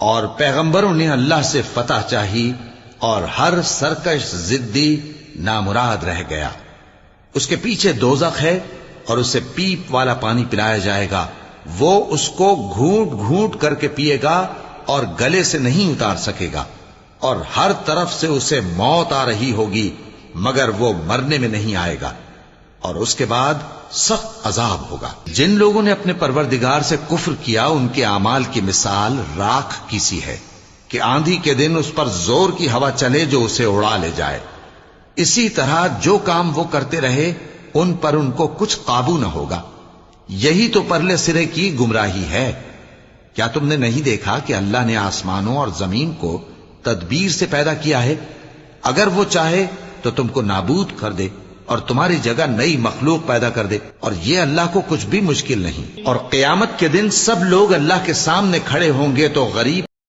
اور پیغمبروں نے اللہ سے فتح چاہی اور ہر سرکش ضدی نامراد رہ گیا۔ اس کے پیچھے دوزخ ہے اور اسے پیپ والا پانی پلایا جائے گا، وہ اس کو گھونٹ گھونٹ کر کے پیے گا اور گلے سے نہیں اتار سکے گا، اور ہر طرف سے اسے موت آ رہی ہوگی مگر وہ مرنے میں نہیں آئے گا، اور اس کے بعد سخت عذاب ہوگا۔ جن لوگوں نے اپنے پروردگار سے کفر کیا ان کے اعمال کی مثال راکھ کی سی ہے کہ آندھی کے دن اس پر زور کی ہوا چلے جو اسے اڑا لے جائے۔ اسی طرح جو کام وہ کرتے رہے ان پر ان کو کچھ قابو نہ ہوگا۔ یہی تو پرلے سرے کی گمراہی ہے۔ کیا تم نے نہیں دیکھا کہ اللہ نے آسمانوں اور زمین کو تدبیر سے پیدا کیا ہے؟ اگر وہ چاہے تو تم کو نابود کر دے اور تمہاری جگہ نئی مخلوق پیدا کر دے، اور یہ اللہ کو کچھ بھی مشکل نہیں۔ اور قیامت کے دن سب لوگ اللہ کے سامنے کھڑے ہوں گے تو غریب